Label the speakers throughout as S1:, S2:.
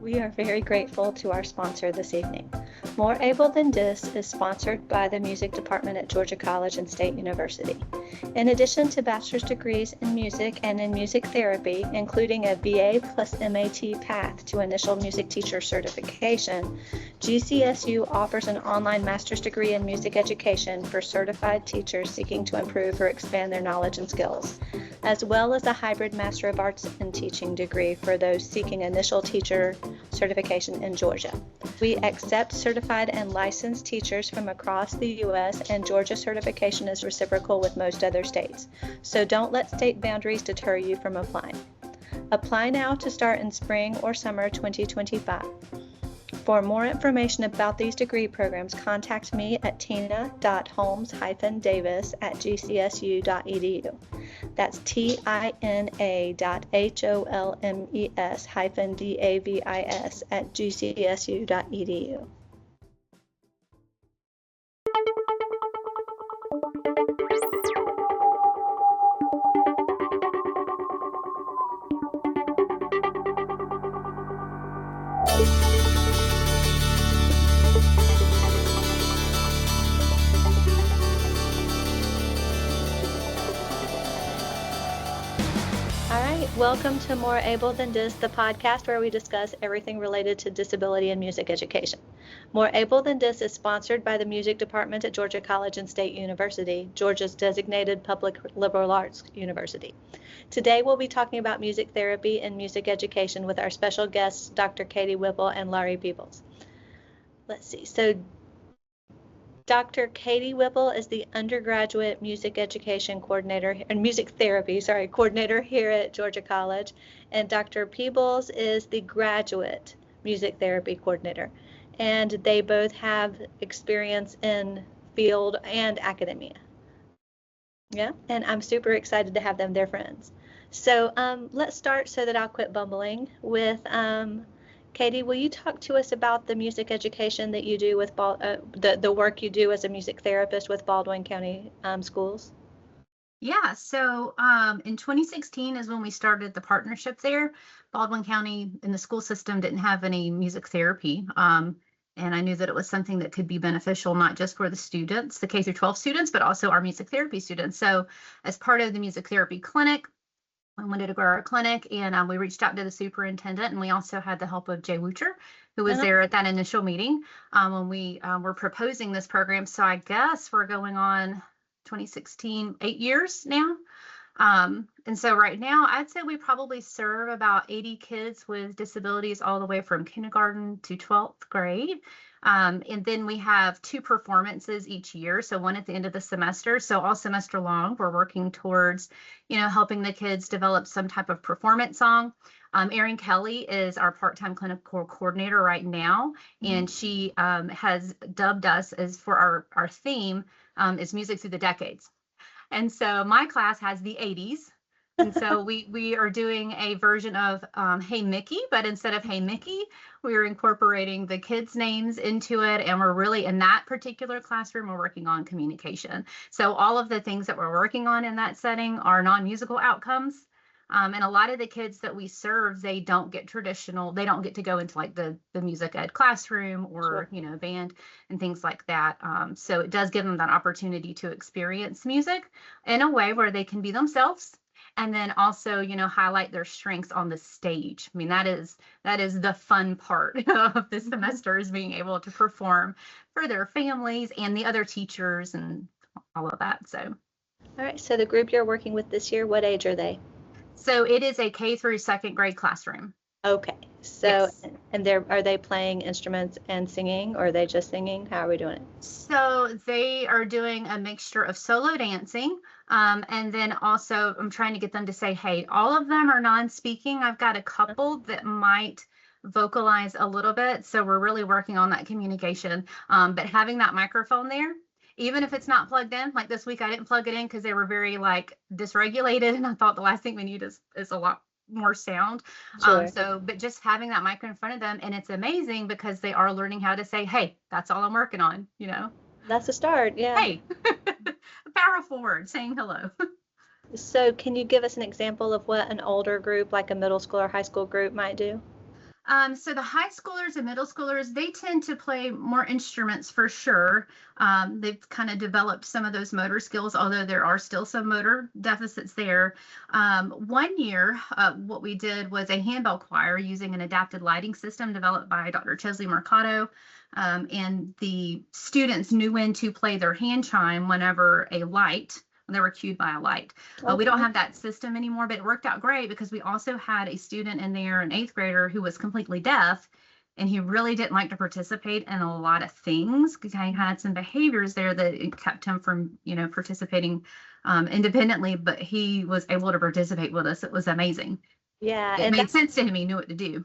S1: We are very grateful to our sponsor this evening. More Able Than This is sponsored by the Music Department at Georgia College and State University. In addition to bachelor's degrees in music and in music therapy, including a BA plus MAT path to initial music teacher certification, GCSU offers an online master's degree in music education for certified teachers seeking to improve or expand their knowledge and skills, as well as a hybrid Master of Arts in Teaching degree for those seeking initial teacher certification in Georgia. We accept certified and licensed teachers from across the U.S., and Georgia certification is reciprocal with most other states. So don't let state boundaries deter you from applying. Apply now to start in spring or summer 2025. For more information about these degree programs, contact me at tina.holmes-davis@gcsu.edu. That's tina.holmes-davis@gcsu.edu. Welcome to More Able Than This, the podcast where we discuss everything related to disability and music education. More Able Than This is sponsored by the Music Department at Georgia College and State University, Georgia's designated public liberal arts university. Today we'll be talking about music therapy and music education with our special guests, Dr. Katie Whipple and Laurie Peebles. Let's see. So Dr. Katie Whipple is the undergraduate music education coordinator and music therapy, coordinator here at Georgia College, and Dr. Peebles is the graduate music therapy coordinator. And they both have experience in field and academia. Yeah, and I'm super excited to have them. They're friends. So let's start so that I'll quit bumbling with Katie, will you talk to us about the music education that you do with the work you do as a music therapist with Baldwin County schools?
S2: Yeah, so in 2016 is when we started the partnership there. Baldwin County in the school system didn't have any music therapy. And I knew that it was something that could be beneficial, not just for the students, the K through 12 students, but also our music therapy students. So as part of the music therapy clinic, we wanted to grow our clinic, and we reached out to the superintendent, and we also had the help of Jay Woocher, who was there at that initial meeting when we were proposing this program. So I guess we're going on 2016, 8 years now. And so right now, I'd say we probably serve about 80 kids with disabilities all the way from kindergarten to 12th grade. And then we have 2 performances each year. So one at the end of the semester. So all semester long, we're working towards, helping the kids develop some type of performance song. Erin Kelly is our part-time clinical coordinator right now. And she has dubbed us as for our theme is music through the decades. And so my class has the 80s. And so we are doing a version of Hey Mickey, but instead of Hey Mickey, we are incorporating the kids' names into it. And we're really, in that particular classroom, we're working on communication. So all of the things that we're working on in that setting are non-musical outcomes. And a lot of the kids that we serve, they don't get to go into like the music ed classroom or, band and things like that. So it does give them that opportunity to experience music in a way where they can be themselves. And then also, highlight their strengths on the stage. I mean, that is the fun part of the semester, is being able to perform for their families and the other teachers and all of that. So,
S1: all right. So the group you're working with this year, what age are they?
S2: So it is a K through 2nd grade classroom.
S1: Okay. So, yes. And are they playing instruments and singing, or are they just singing? How are we doing it?
S2: So they are doing a mixture of solo dancing. And then also I'm trying to get them to say, hey, all of them are non-speaking. I've got a couple that might vocalize a little bit. So we're really working on that communication. But having that microphone there, even if it's not plugged in, like this week I didn't plug it in because they were very dysregulated. And I thought the last thing we need is a lot more sound.
S1: Sure.
S2: But just having that mic in front of them, and it's amazing because they are learning how to say, hey, that's all I'm working on,
S1: That's a start. Yeah.
S2: Hey, a powerful word, saying hello.
S1: So can you give us an example of what an older group, like a middle school or high school group, might do?
S2: So the high schoolers and middle schoolers, they tend to play more instruments for sure. They've kind of developed some of those motor skills, although there are still some motor deficits there. One year, what we did was a handbell choir using an adapted lighting system developed by Dr. Chesley Mercado. And the students knew when to play their hand chime whenever they were cued by a light. We don't have that system anymore, but it worked out great because we also had a student in there, an 8th grader, who was completely deaf, and he really didn't like to participate in a lot of things because he had some behaviors there that it kept him from, participating independently, but he was able to participate with us. It was amazing.
S1: Yeah,
S2: It made sense to him. He knew what to do.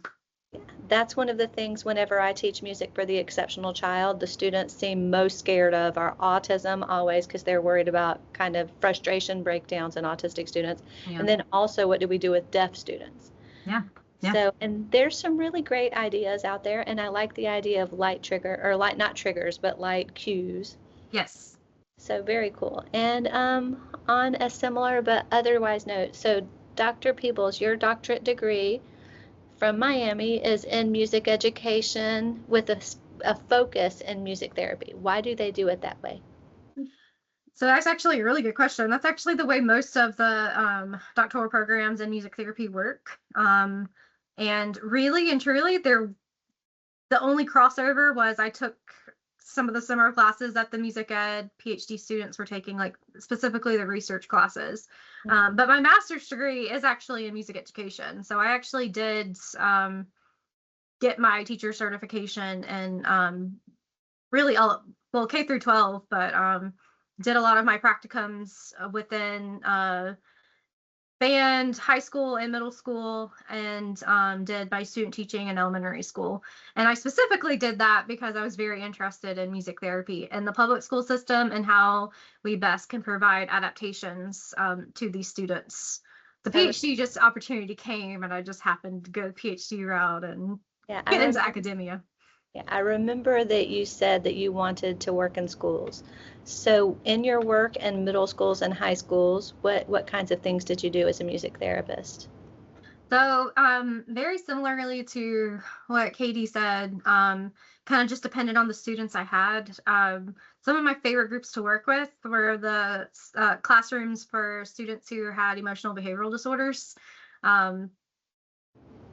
S1: That's one of the things whenever I teach music for the exceptional child, the students seem most scared of are autism always because they're worried about kind of frustration breakdowns in autistic students.
S2: Yeah.
S1: And then also, what do we do with deaf students?
S2: Yeah. Yeah.
S1: So, and there's some really great ideas out there. And I like the idea of light trigger or light, not triggers, but light cues.
S2: Yes.
S1: So very cool. And on a similar but otherwise note, so Dr. Peebles, your doctorate degree from Miami is in music education with a focus in music therapy. Why do they do it that way?
S3: So that's actually a really good question. That's actually the way most of the doctoral programs in music therapy work. And really and truly, the only crossover was I took some of the summer classes that the music ed PhD students were taking, like specifically the research classes. But my master's degree is actually in music education. So I actually did get my teacher certification and really K through 12, but did a lot of my practicums within band, high school and middle school, and did my student teaching in elementary school. And I specifically did that because I was very interested in music therapy and the public school system and how we best can provide adaptations to these students. The PhD just opportunity came, and I just happened to go the PhD route and get into academia.
S1: Yeah, I remember that you said that you wanted to work in schools. So in your work in middle schools and high schools, what kinds of things did you do as a music therapist?
S3: So very similarly to what Katie said, kind of just depended on the students I had. Some of my favorite groups to work with were the classrooms for students who had emotional behavioral disorders,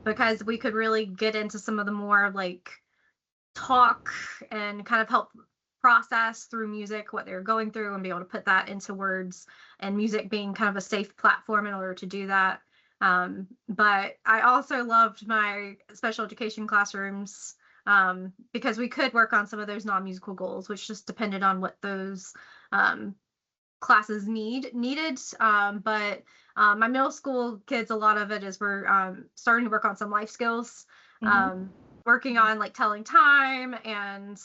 S3: because we could really get into some of the more like talk and kind of help process through music what they're going through and be able to put that into words, and music being kind of a safe platform in order to do that. But I also loved my special education classrooms because we could work on some of those non-musical goals, which just depended on what those classes needed. But my middle school kids, a lot of it is we're starting to work on some life skills. Working on like telling time and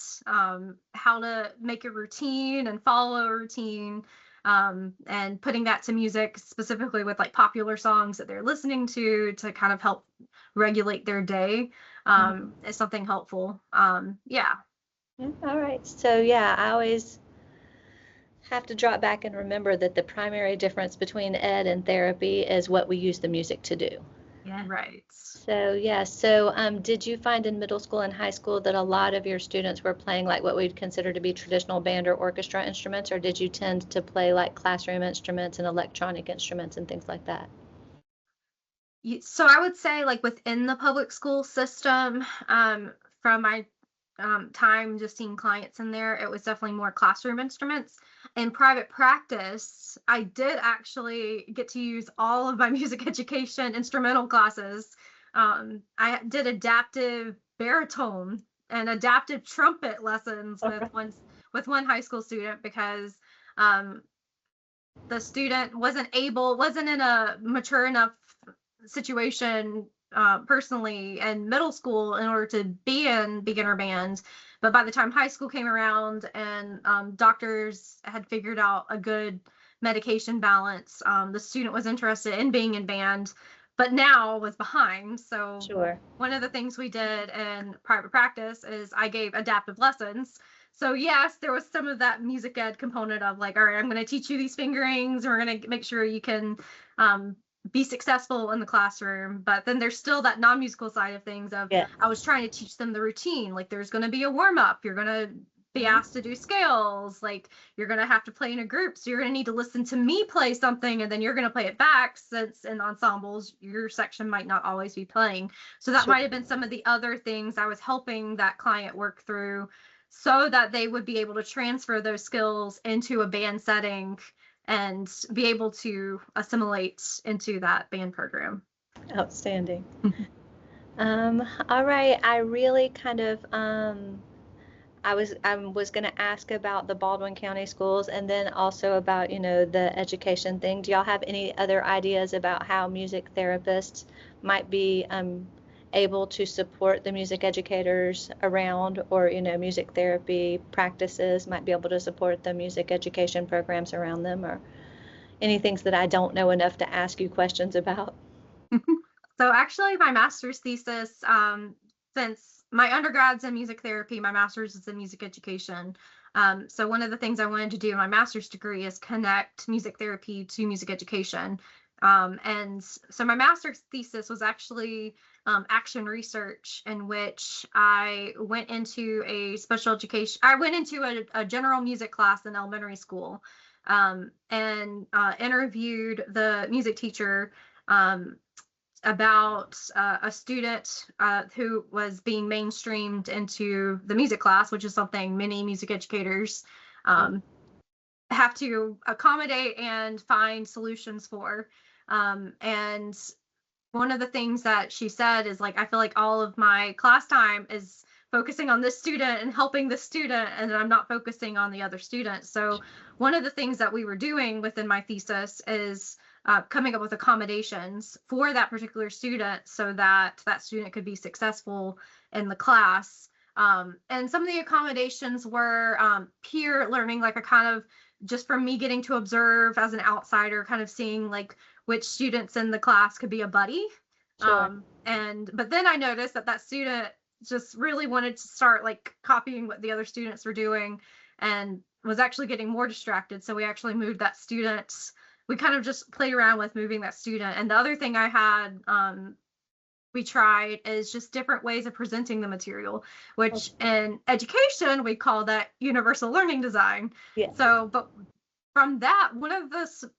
S3: how to make a routine and follow a routine, and putting that to music, specifically with like popular songs that they're listening to kind of help regulate their day, is something helpful. Yeah.
S1: All right. So yeah, I always have to drop back and remember that the primary difference between ed and therapy is what we use the music to do.
S3: Yeah. Right.
S1: So yeah, so did you find in middle school and high school that a lot of your students were playing like what we'd consider to be traditional band or orchestra instruments, or did you tend to play like classroom instruments and electronic instruments and things like that?
S3: So I would say like within the public school system, from my time just seeing clients in there, it was definitely more classroom instruments. In private practice, I did actually get to use all of my music education instrumental classes. I did adaptive baritone and adaptive trumpet lessons with one high school student because the student wasn't in a mature enough situation personally in middle school in order to be in beginner band. But by the time high school came around and doctors had figured out a good medication balance, the student was interested in being in band, but now was behind. So
S1: Sure.
S3: One of the things we did in private practice is I gave adaptive lessons. So yes, there was some of that music ed component of like, all right, I'm going to teach you these fingerings, and we're going to make sure you can be successful in the classroom. But then there's still that non-musical side of things of
S1: Yeah.
S3: I was trying to teach them the routine. Like there's going to be a warm-up. You're going to be asked to do scales. Like you're going to have to play in a group. So you're going to need to listen to me play something and then you're going to play it back, since in ensembles, your section might not always be playing. So that
S1: Sure.
S3: might have been some of the other things I was helping that client work through so that they would be able to transfer those skills into a band setting and be able to assimilate into that band program.
S1: Outstanding. All right. I really kind of I was going to ask about the Baldwin County schools, and then also about, the education thing. Do y'all have any other ideas about how music therapists might be able to support the music educators around, or, music therapy practices might be able to support the music education programs around them, or any things that I don't know enough to ask you questions about?
S3: So actually my master's thesis, since my undergrad's in music therapy, my master's is in music education. So one of the things I wanted to do in my master's degree is connect music therapy to music education. And so my master's thesis was actually action research, in which I went into a special education. I went into a general music class in elementary school, and interviewed the music teacher about a student who was being mainstreamed into the music class, which is something many music educators have to accommodate and find solutions for. And one of the things that she said is, like, I feel like all of my class time is focusing on this student and helping this student, and I'm not focusing on the other students. So one of the things that we were doing within my thesis is coming up with accommodations for that particular student so that that student could be successful in the class. And some of the accommodations were peer learning, like a kind of just from me getting to observe as an outsider, kind of seeing like which students in the class could be a buddy.
S1: Sure.
S3: But then I noticed that that student just really wanted to start like copying what the other students were doing and was actually getting more distracted. So we actually moved that student. We kind of just played around with moving that student. And the other thing I had we tried is just different ways of presenting the material, which in education we call that universal learning design.
S1: Yeah.
S3: So, but from that, one of the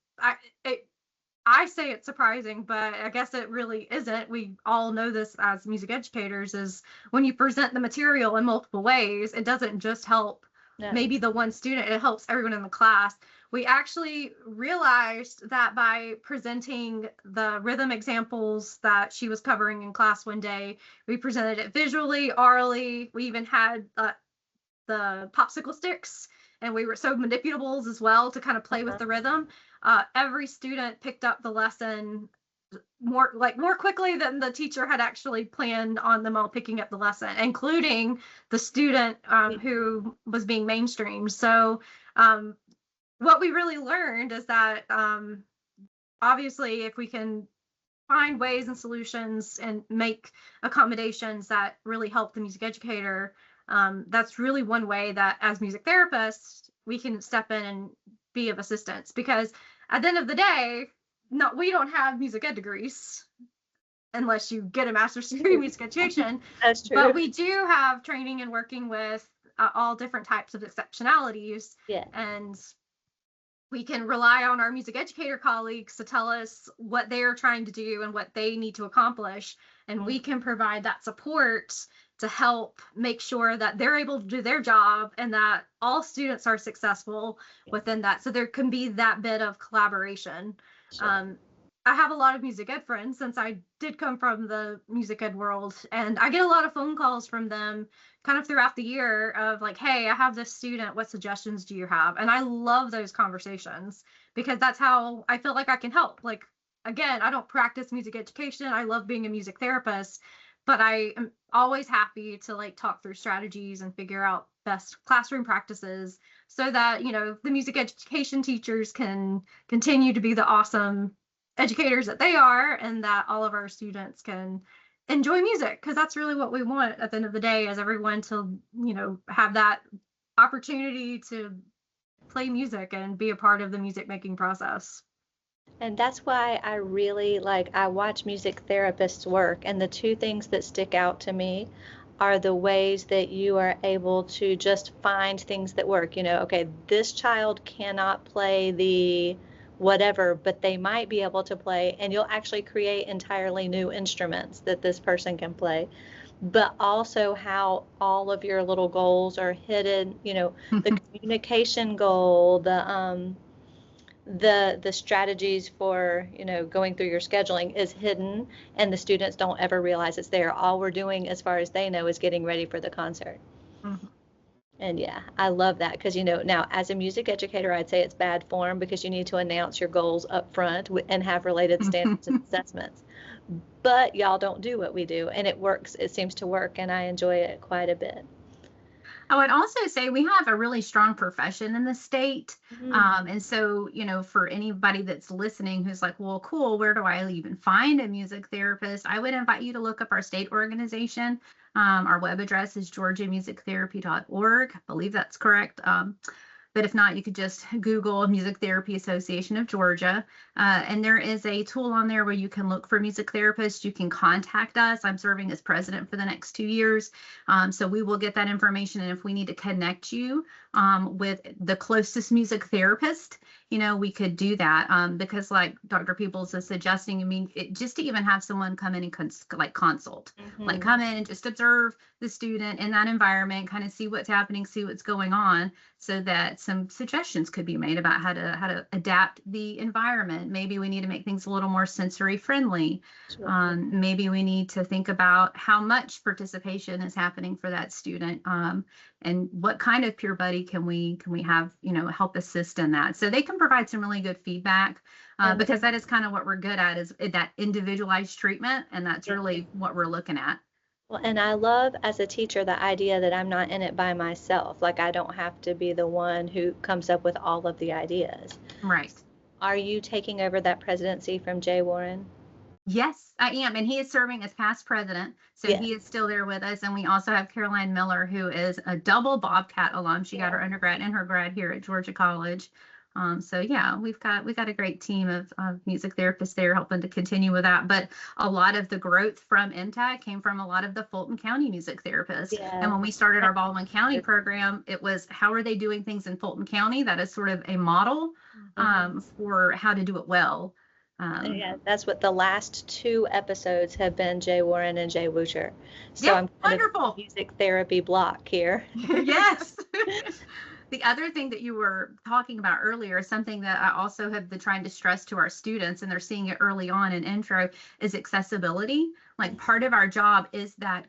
S3: I say it's surprising, but I guess it really isn't. We all know this as music educators, is when you present the material in multiple ways, it doesn't just help maybe the one student, it helps everyone in the class. We actually realized that by presenting the rhythm examples that she was covering in class one day, we presented it visually, orally. We even had the popsicle sticks, and we were so manipulables as well to kind of play with the rhythm. Every student picked up the lesson more quickly than the teacher had actually planned on them all picking up the lesson, including the student who was being mainstreamed. So what we really learned is that obviously if we can find ways and solutions and make accommodations that really help the music educator, that's really one way that as music therapists we can step in and be of assistance. Because at the end of the day, we don't have music ed degrees unless you get a master's degree in music education.
S1: That's true.
S3: But we do have training and working with all different types of exceptionalities.
S1: Yeah.
S3: And we can rely on our music educator colleagues to tell us what they are trying to do and what they need to accomplish. And we can provide that support to help make sure that they're able to do their job and that all students are successful within that. So there can be that bit of collaboration. Sure. I have a lot of music ed friends, since I did come from the music ed world, and I get a lot of phone calls from them kind of throughout the year of like, hey, I have this student, what suggestions do you have? And I love those conversations because that's how I feel like I can help. Like, again, I don't practice music education. I love being a music therapist, but I am always happy to like talk through strategies and figure out best classroom practices so that, the music education teachers can continue to be the awesome educators that they are, and that all of our students can enjoy music, because that's really what we want at the end of the day, is everyone to have that opportunity to play music and be a part of the music making process.
S1: And that's why I really I watch music therapists work, and the two things that stick out to me are the ways that you are able to just find things that work. Okay, this child cannot play the whatever, but they might be able to play, and you'll actually create entirely new instruments that this person can play. But also how all of your little goals are hidden, the communication goal, the strategies for going through your scheduling is hidden, and the students don't ever realize it's there. All we're doing, as far as they know, is getting ready for the concert.
S3: Mhm.
S1: And yeah, I love that, because now as a music educator, I'd say it's bad form, because you need to announce your goals up front and have related standards and assessments. But y'all don't do what we do, and it works. It seems to work, and I enjoy it quite a bit.
S2: I would also say we have a really strong profession in the state. And so, for anybody that's listening who's like, well, cool, where do I even find a music therapist? I would invite you to look up our state organization. Our web address is georgiamusictherapy.org. I believe that's correct. But if not, you could just Google Music Therapy Association of Georgia. And there is a tool on there where you can look for music therapists. You can contact us. I'm serving as president for the next 2 years. So we will get that information. And if we need to connect you with the closest music therapist, we could do that, because like Dr. Peebles is suggesting, just to even have someone come in and consult, like come in and just observe the student in that environment, kind of see what's happening, see what's going on, so that some suggestions could be made about how to adapt the environment. Maybe we need to make things a little more sensory friendly.
S1: Sure.
S2: Maybe we need to think about how much participation is happening for that student, and what kind of peer buddy can we have, help assist in that. So they can provide some really good feedback, because that is kind of what we're good at, is that individualized treatment, and that's really what we're looking at.
S1: Well, and I love, as a teacher, the idea that I'm not in it by myself. Like, I don't have to be the one who comes up with all of the ideas.
S2: Right.
S1: Are you taking over that presidency from Jay Warren?
S2: Yes, I am. And he is serving as past president. So
S1: Yes.
S2: he is still there with us. And we also have Caroline Miller, who is a double Bobcat alum. She got her undergrad and her grad here at Georgia College. So yeah, we've got a great team of music therapists there helping to continue with that. But a lot of the growth from MTAG came from a lot of the Fulton County music therapists.
S1: Yeah.
S2: And when we started our Baldwin County program, it was, how are they doing things in Fulton County? That is sort of a model for how to do it well.
S1: Yeah, that's what the last 2 episodes have been, Jay Warren and Jay Woucher. So
S2: Yeah,
S1: I'm kind
S2: wonderful.
S1: of music therapy block here.
S2: Yes. The other thing that you were talking about earlier, something that I also have been trying to stress to our students, and they're seeing it early on in intro, is accessibility. Like, part of our job is that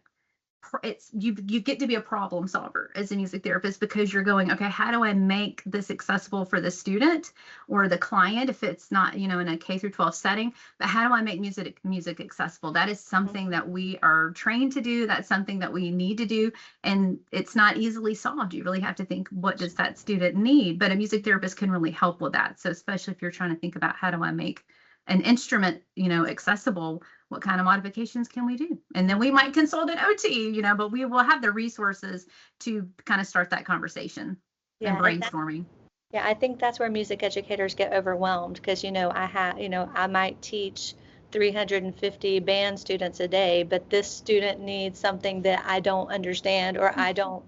S2: you get to be a problem solver as a music therapist, because you're going, okay, how do I make this accessible for the student or the client if it's not, in a K through 12 setting, but how do I make music accessible? That is something that we are trained to do. That's something that we need to do. And it's not easily solved. You really have to think, what does that student need? But a music therapist can really help with that. So especially if you're trying to think about, how do I make an instrument, accessible, what kind of modifications can we do? And then we might consult an OT, but we will have the resources to kind of start that conversation and brainstorming.
S1: I think that's where music educators get overwhelmed, because, I might teach 350 band students a day, but this student needs something that I don't understand, or I don't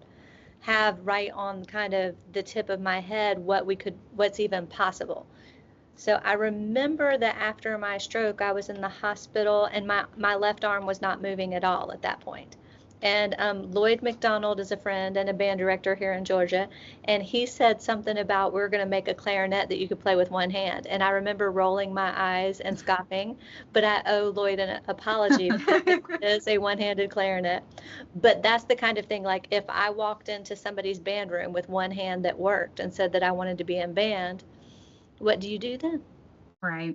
S1: have right on kind of the tip of my head what's even possible. So I remember that after my stroke, I was in the hospital, and my left arm was not moving at all at that point. And Lloyd McDonald is a friend and a band director here in Georgia, and he said something about, we're going to make a clarinet that you could play with one hand. And I remember rolling my eyes and scoffing, but I owe Lloyd an apology, because it is a one-handed clarinet. But that's the kind of thing, like, if I walked into somebody's band room with one hand that worked and said that I wanted to be in band, what do you do then?
S2: Right.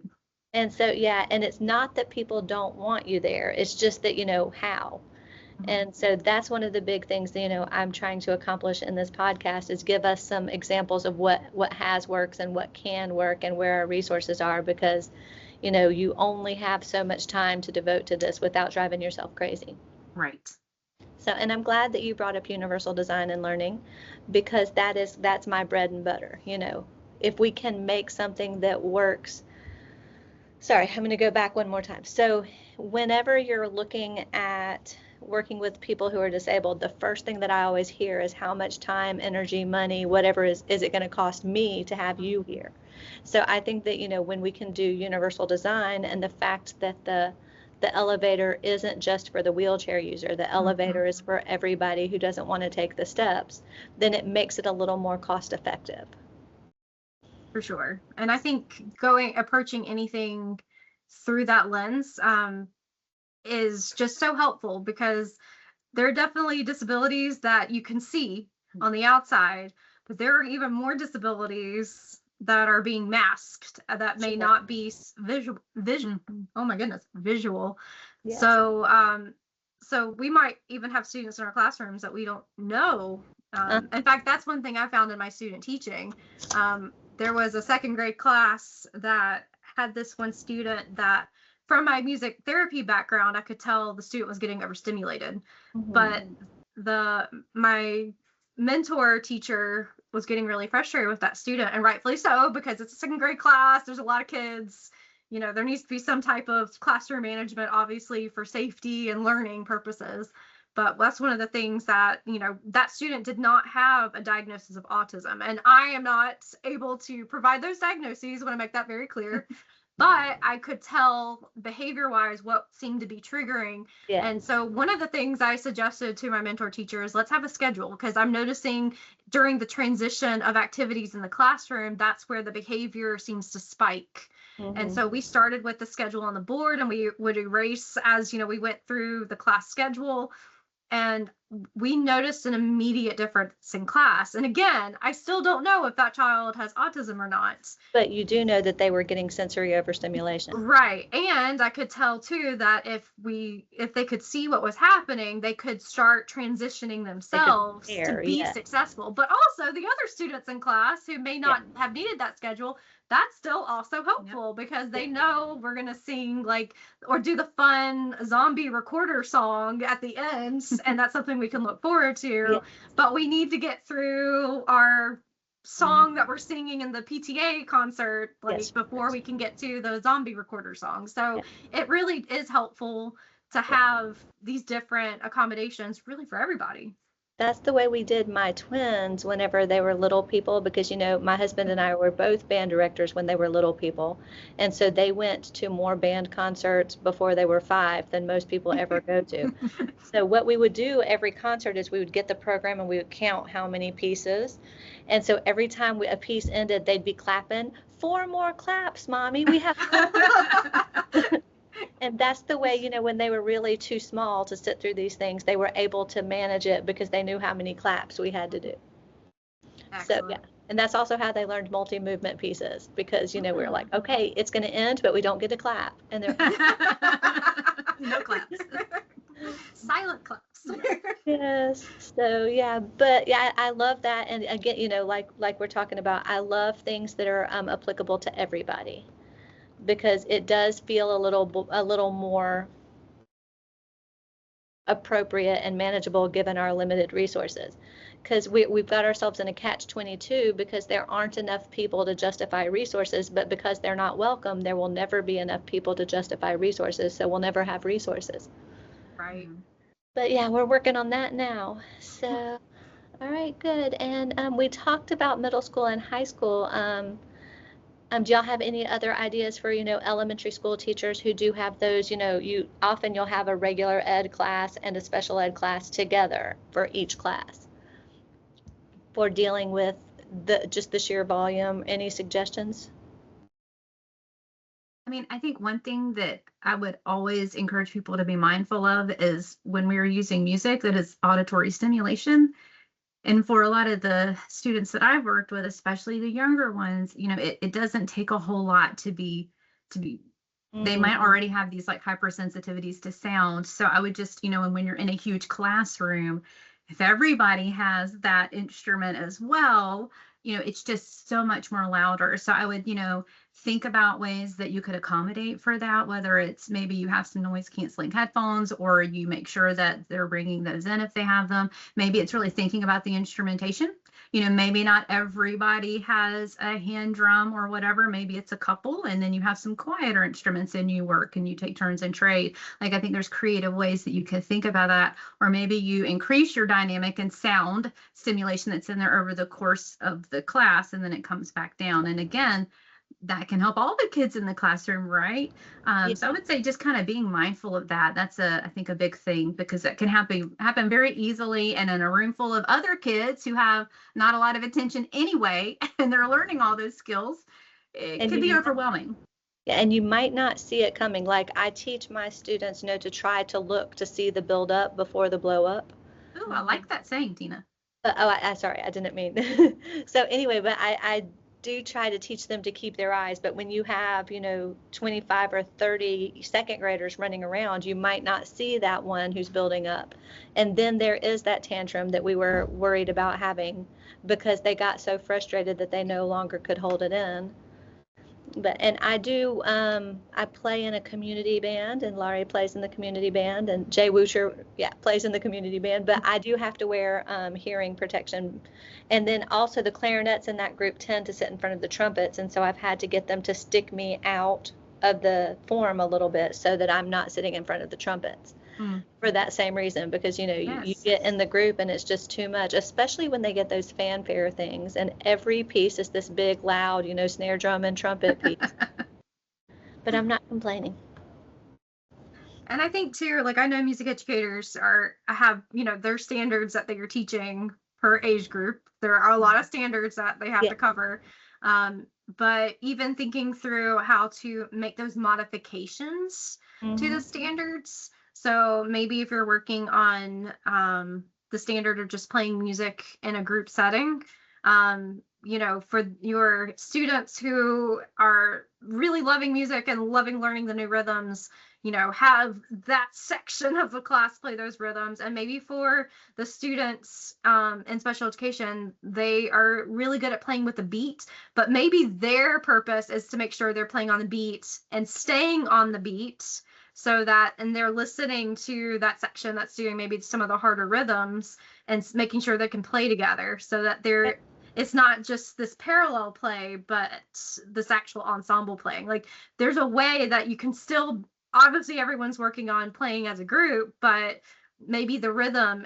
S1: And so, yeah, and it's not that people don't want you there. It's just that, how. And so that's one of the big things that, I'm trying to accomplish in this podcast, is give us some examples of what has works and what can work and where our resources are, because, you only have so much time to devote to this without driving yourself crazy.
S2: Right.
S1: So, and I'm glad that you brought up universal design and learning, because that's my bread and butter. If we can make something that works sorry, I'm going to go back one more time. So whenever you're looking at working with people who are disabled, the first thing that I always hear is how much time, energy, money, whatever is it going to cost me to have you here? So I think that, when we can do universal design, and the fact that the elevator isn't just for the wheelchair user, the elevator is for everybody who doesn't want to take the steps, then it makes it a little more cost effective.
S3: For sure. And I think approaching anything through that lens is just so helpful, because there are definitely disabilities that you can see on the outside, but there are even more disabilities that are being masked that may not be oh my goodness, visual. Yes. So we might even have students in our classrooms that we don't know. In fact, that's one thing I found in my student teaching. There was a second grade class that had this one student that, from my music therapy background, I could tell the student was getting overstimulated. But my mentor teacher was getting really frustrated with that student, and rightfully so, because it's a second grade class. There's a lot of kids. There needs to be some type of classroom management, obviously, for safety and learning purposes. But that's one of the things that, that student did not have a diagnosis of autism. And I am not able to provide those diagnoses. I want to make that very clear. But I could tell behavior-wise what seemed to be triggering. Yeah. And so one of the things I suggested to my mentor teacher is, let's have a schedule, because I'm noticing during the transition of activities in the classroom, that's where the behavior seems to spike. And so we started with the schedule on the board, and we would erase as, we went through the class schedule. And we noticed an immediate difference in class. And again, I still don't know if that child has autism or not.
S1: But you do know that they were getting sensory overstimulation.
S3: Right. And I could tell too that if they could see what was happening, they could start transitioning themselves to be successful. But also the other students in class who may not have needed that schedule, that's still also helpful, because they know we're going to sing or do the fun zombie recorder song at the end. And that's something we can look forward to. But we need to get through our song that we're singing in the PTA concert before we can get to the zombie recorder song. So it really is helpful to have these different accommodations really for everybody.
S1: That's the way we did my twins whenever they were little people, because, my husband and I were both band directors when they were little people. And so they went to more band concerts before they were 5 than most people ever go to. So what we would do every concert is we would get the program and we would count how many pieces. And so every time a piece ended, they'd be clapping, 4 more claps, Mommy, we have 4 more. And that's the way, when they were really too small to sit through these things, they were able to manage it because they knew how many claps we had to do. Excellent. So, yeah. And that's also how they learned multi-movement pieces, because, we were like, okay, it's going to end, but we don't get to clap. And they're
S3: no claps. Silent claps.
S1: Yes. So, yeah. But, yeah, I love that. And again, like we're talking about, I love things that are applicable to everybody, because it does feel a little more appropriate and manageable given our limited resources. Because we've got ourselves in a catch-22, because there aren't enough people to justify resources, but because they're not welcome, there will never be enough people to justify resources, so we'll never have resources.
S3: Right.
S1: But yeah, we're working on that now. So, all right, good. And we talked about middle school and high school. Do y'all have any other ideas for, elementary school teachers who do have those, you'll have a regular ed class and a special ed class together for each class for dealing with just the sheer volume? Any suggestions?
S2: I think one thing that I would always encourage people to be mindful of is when we're using music that is auditory stimulation. And for a lot of the students that I've worked with, especially the younger ones, it doesn't take a whole lot to be, they might already have these hypersensitivities to sound. So I would just, when you're in a huge classroom, if everybody has that instrument as well, it's just so much more louder. So I would, think about ways that you could accommodate for that, whether it's maybe you have some noise canceling headphones, or you make sure that they're bringing those in if they have them. Maybe it's really thinking about the instrumentation. Maybe not everybody has a hand drum or whatever. Maybe it's a couple, and then you have some quieter instruments and you work and you take turns and trade. Like, I think there's creative ways that you can think about that. Or maybe you increase your dynamic and sound stimulation that's in there over the course of the class, and then it comes back down. And again, that can help all the kids in the classroom, right? So I would say just kind of being mindful of that. That's I think a big thing, because that can happen very easily, and in a room full of other kids who have not a lot of attention anyway, and they're learning all those skills, it can be overwhelming.
S1: And you might not see it coming. Like, I teach my students, to try to look to see the build up before the blow up.
S2: Oh, I like that saying, Tina.
S1: Sorry, I didn't mean. So anyway, but I do try to teach them to keep their eyes. But when you have, 25 or 30 second graders running around, you might not see that one who's building up. And then there is that tantrum that we were worried about having, because they got so frustrated that they no longer could hold it in. And I do, I play in a community band, and Laurie plays in the community band, and Jay Wuscher, plays in the community band, but I do have to wear hearing protection. And then also the clarinets in that group tend to sit in front of the trumpets, and so I've had to get them to stick me out of the form a little bit so that I'm not sitting in front of the trumpets. For that same reason, because you get in the group and it's just too much, especially when they get those fanfare things, and every piece is this big loud snare drum and trumpet piece. But I'm not complaining.
S3: And I think too, like, I know music educators have their standards that they are teaching per age group. There are a lot of standards that they have to cover, but even thinking through how to make those modifications to the standards. So maybe if you're working on the standard of just playing music in a group setting, for your students who are really loving music and loving learning the new rhythms, have that section of the class play those rhythms. And maybe for the students in special education, they are really good at playing with the beat, but maybe their purpose is to make sure they're playing on the beat and staying on the beat, so that, and they're listening to that section that's doing maybe some of the harder rhythms and making sure they can play together, so that it's not just this parallel play, but this actual ensemble playing. Like, there's a way that you can still, obviously everyone's working on playing as a group, but maybe the rhythm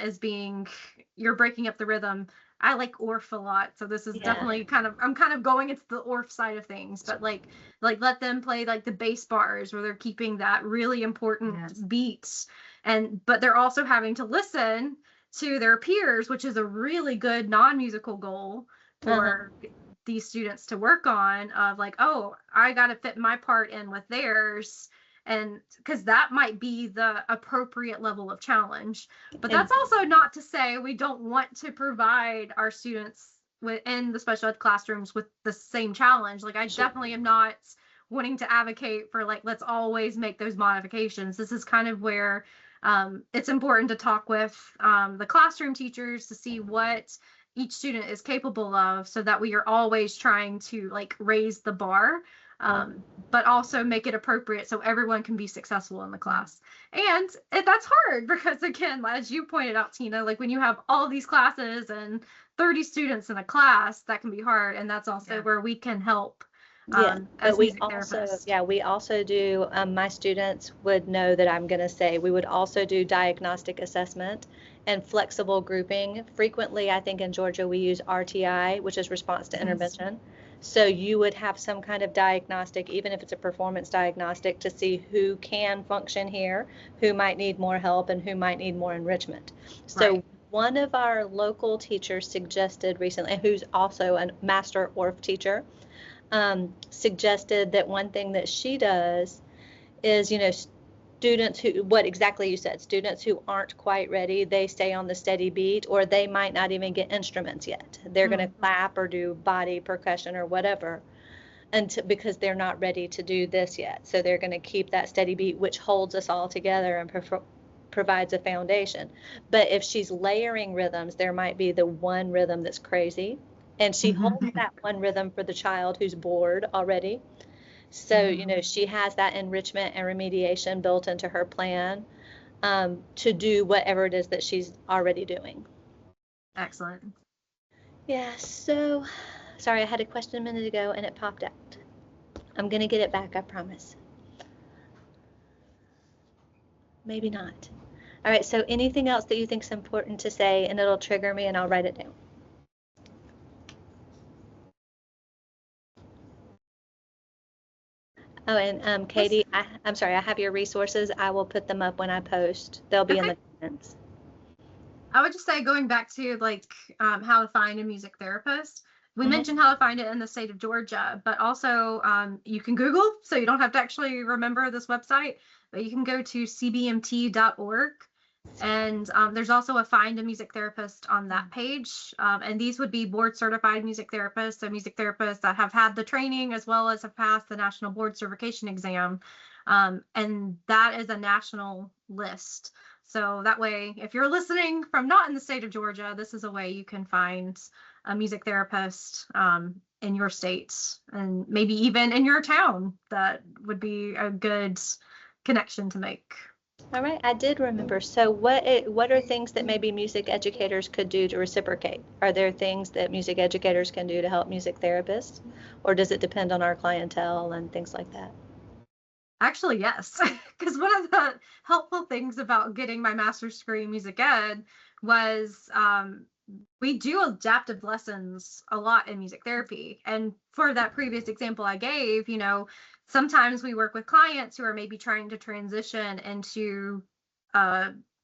S3: you're breaking up the rhythm. I like Orff a lot, so this is definitely I'm kind of going into the Orff side of things, but like let them play like the bass bars where they're keeping that really important beats, but they're also having to listen to their peers, which is a really good non-musical goal for these students to work on, of like, oh, I got to fit my part in with theirs. And because that might be the appropriate level of challenge. But that's also not to say we don't want to provide our students in the special ed classrooms with the same challenge. Like, I definitely am not wanting to advocate for, like, let's always make those modifications. This is kind of where it's important to talk with the classroom teachers to see what each student is capable of, so that we are always trying to, like, raise the bar. But also make it appropriate so everyone can be successful in the class. And that's hard, because again, as you pointed out, Tina, like, when you have all these classes and 30 students in a class, that can be hard. And that's also where we can help. As music therapists.
S1: We also do, my students would know that I'm going to say, we would also do diagnostic assessment and flexible grouping. Frequently, I think in Georgia, we use RTI, which is response to intervention. So you would have some kind of diagnostic, even if it's a performance diagnostic, to see who can function here, who might need more help, and who might need more enrichment. So one of our local teachers suggested recently, who's also a master Orff teacher, suggested that one thing that she does is, students who, what exactly you said, students who aren't quite ready, they stay on the steady beat, or they might not even get instruments yet. They're going to clap or do body percussion or whatever, because they're not ready to do this yet. So they're going to keep that steady beat, which holds us all together and provides a foundation. But if she's layering rhythms, there might be the one rhythm that's crazy, and she holds that one rhythm for the child who's bored already. So, she has that enrichment and remediation built into her plan to do whatever it is that she's already doing.
S3: Excellent.
S1: Yeah, so sorry, I had a question a minute ago and it popped out. I'm going to get it back, I promise. Maybe not. All right, so anything else that you think is important to say, and it'll trigger me and I'll write it down. Oh, and Katie, I'm sorry, I have your resources. I will put them up when I post. They'll be in the comments.
S3: I would just say, going back to like how to find a music therapist. We mentioned how to find it in the state of Georgia, but also you can Google, so you don't have to actually remember this website, but you can go to cbmt.org. And there's also a Find a Music Therapist on that page. And these would be board certified music therapists, so music therapists that have had the training as well as have passed the national board certification exam. And that is a national list. So that way, if you're listening from not in the state of Georgia, this is a way you can find a music therapist in your state, and maybe even in your town. That would be a good connection to make.
S1: All right, I did remember. So what are things that maybe music educators could do to reciprocate? Are there things that music educators can do to help music therapists? Or does it depend on our clientele and things like that?
S3: Actually, yes, because one of the helpful things about getting my master's degree in music ed was we do adaptive lessons a lot in music therapy. And for that previous example I gave, sometimes we work with clients who are maybe trying to transition into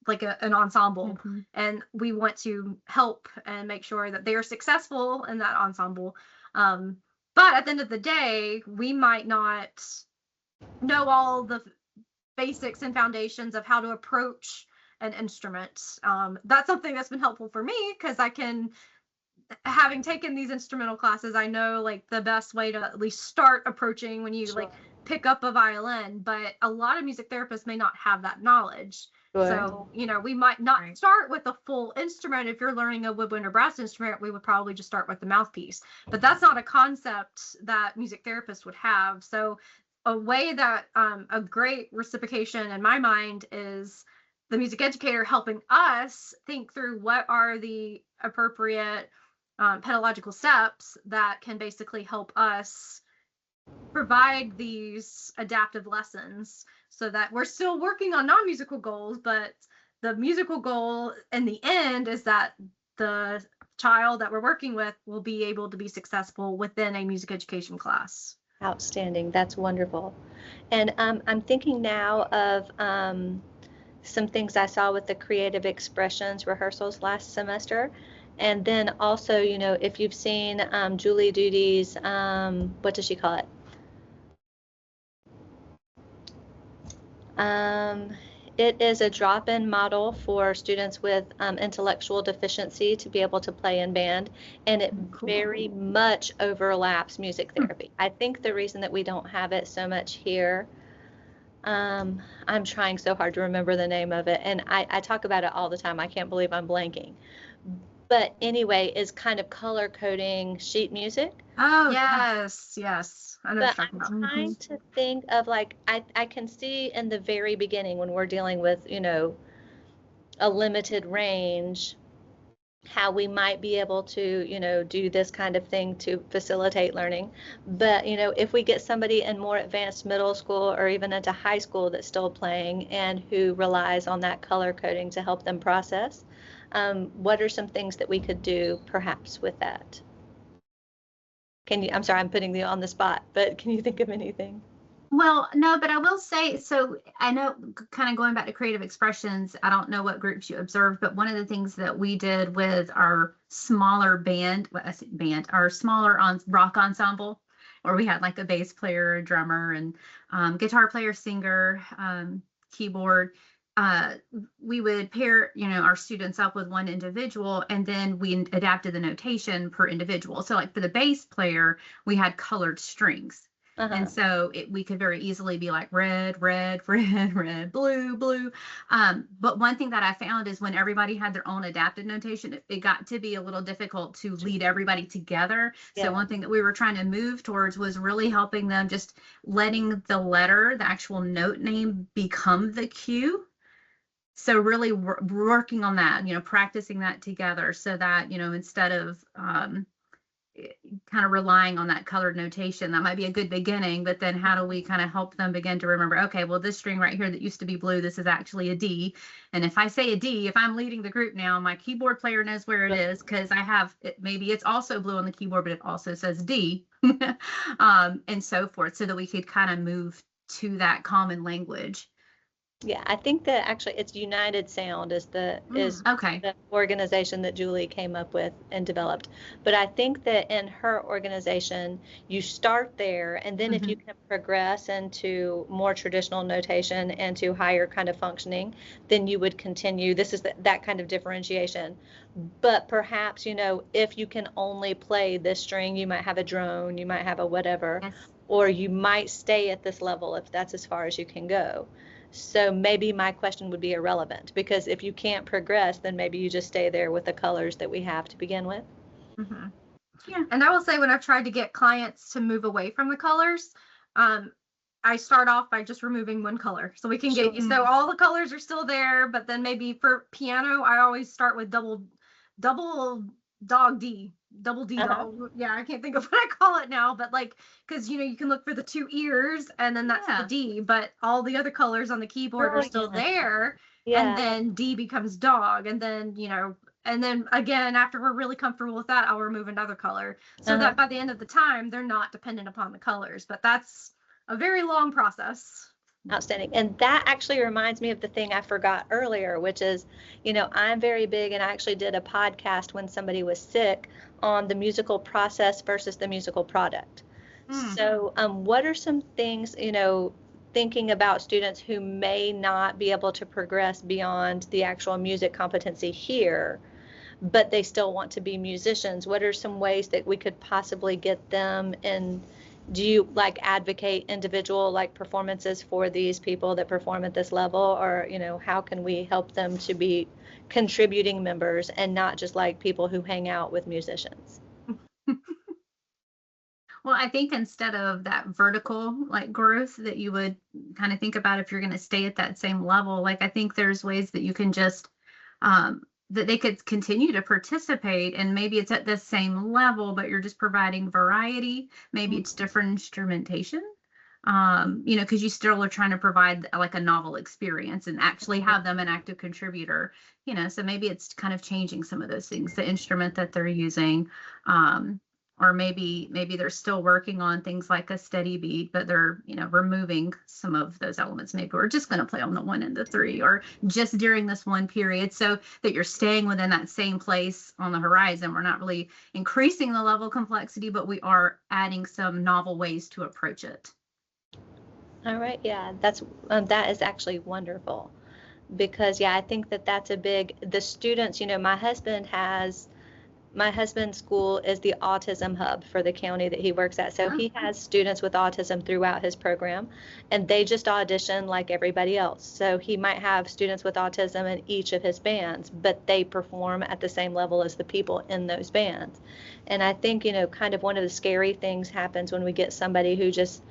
S3: like an ensemble, and we want to help and make sure that they are successful in that ensemble. But at the end of the day, we might not know all the basics and foundations of how to approach an instrument. That's something that's been helpful for me, because having taken these instrumental classes, I know like the best way to at least start approaching when you like pick up a violin, but a lot of music therapists may not have that knowledge. Sure. So, we might not start with a full instrument. If you're learning a woodwind or brass instrument, we would probably just start with the mouthpiece, but that's not a concept that music therapists would have. So a way that a great reciprocation in my mind is the music educator helping us think through what are the appropriate pedagogical steps that can basically help us provide these adaptive lessons, so that we're still working on non-musical goals, but the musical goal in the end is that the child that we're working with will be able to be successful within a music education class.
S1: Outstanding. That's wonderful. And I'm thinking now of some things I saw with the creative expressions rehearsals last semester. And then also, if you've seen Julie Duty's, what does she call it? It is a drop-in model for students with intellectual deficiency to be able to play in band, and it very much overlaps music therapy. I think the reason that we don't have it so much here, I'm trying so hard to remember the name of it, and I talk about it all the time. I can't believe I'm blanking. But anyway, is kind of color coding sheet music.
S3: Oh, yes. I know
S1: but I'm trying to think of like, I can see in the very beginning when we're dealing with, a limited range, how we might be able to, do this kind of thing to facilitate learning. But, if we get somebody in more advanced middle school or even into high school that's still playing and who relies on that color coding to help them process, what are some things that we could do perhaps with that? I'm sorry, I'm putting you on the spot, but can you think of anything?
S2: Well, no, but I will say, so I know, kind of going back to creative expressions, I don't know what groups you observed, but one of the things that we did with our smaller our smaller rock ensemble, where we had like a bass player, a drummer, and guitar player, singer, keyboard, we would pair, our students up with one individual, and then we adapted the notation per individual. So like for the bass player, we had colored strings. And so we could very easily be like red, red, red, red, blue, blue. But one thing that I found is when everybody had their own adapted notation, it got to be a little difficult to lead everybody together. Yeah. So one thing that we were trying to move towards was really helping them, just letting the letter, the actual note name, become the cue. So really working on that, practicing that together so that, instead of kind of relying on that colored notation, that might be a good beginning, but then how do we kind of help them begin to remember, okay, well, this string right here that used to be blue, this is actually a D. And if I say a D, if I'm leading the group now, my keyboard player knows where it is because I have it, maybe it's also blue on the keyboard, but it also says D, and so forth, so that we could kind of move to that common language.
S1: Yeah, I think that actually it's United Sound is
S2: okay.
S1: the organization that Julie came up with and developed. But I think that in her organization, you start there, and then if you can progress into more traditional notation and to higher kind of functioning, then you would continue. This is that kind of differentiation. But perhaps, if you can only play this string, you might have a drone, you might have a whatever,
S2: Yes.
S1: or you might stay at this level if that's as far as you can go. So maybe my question would be irrelevant, because if you can't progress, then maybe you just stay there with the colors that we have to begin with.
S3: Yeah. And I will say, when I've tried to get clients to move away from the colors, I start off by just removing one color, so we can get you. So all the colors are still there, but then maybe for piano, I always start with double dog D. Double D dog. Yeah, I can't think of what I call it now, but because you can look for the 2 ears, and then that's the D, but all the other colors on the keyboard are still there. And then D becomes dog, and then and then again, after we're really comfortable with that, I'll remove another color, so that by the end of the time they're not dependent upon the colors. But that's a very long process.
S1: Outstanding. And that actually reminds me of the thing I forgot earlier, which is, I'm very big, and I actually did a podcast when somebody was sick on the musical process versus the musical product. So what are some things, thinking about students who may not be able to progress beyond the actual music competency here, but they still want to be musicians? What are some ways that we could possibly get them in? Do you advocate individual performances for these people that perform at this level, or how can we help them to be contributing members and not just people who hang out with musicians?
S2: Well, I think instead of that vertical growth that you would kind of think about if you're going to stay at that same level, I think there's ways that you can just that they could continue to participate, and maybe it's at the same level, but you're just providing variety. Maybe it's different instrumentation, because you still are trying to provide a novel experience and actually have them an active contributor, so maybe it's kind of changing some of those things, the instrument that they're using, or maybe they're still working on things like a steady beat, but they're, removing some of those elements. Maybe we're just going to play on the 1 and the 3, or just during this one period, so that you're staying within that same place on the horizon. We're not really increasing the level of complexity, but we are adding some novel ways to approach it.
S1: All right. Yeah, that is actually wonderful, because I think that's a big, the students, my husband's school is the autism hub for the county that he works at. So he has students with autism throughout his program, and they just audition like everybody else. So he might have students with autism in each of his bands, but they perform at the same level as the people in those bands. And I think, kind of one of the scary things happens when we get somebody who just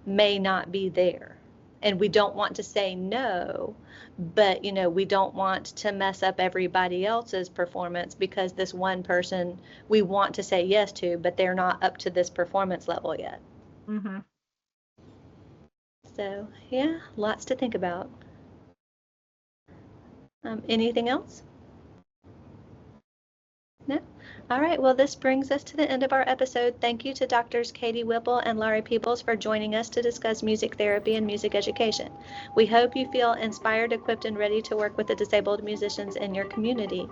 S1: may not be there. And we don't want to say no, but we don't want to mess up everybody else's performance because this one person we want to say yes to, but they're not up to this performance level yet. So lots to think about. Anything else? No? All right. Well, this brings us to the end of our episode. Thank you to Drs. Katie Whipple and Laurie Peebles for joining us to discuss music therapy and music education. We hope you feel inspired, equipped, and ready to work with the disabled musicians in your community.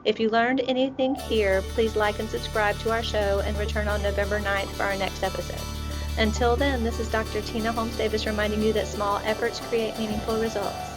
S1: If you learned anything here, please like and subscribe to our show, and return on November 9th for our next episode. Until then, this is Dr. Tina Holmes Davis reminding you that small efforts create meaningful results.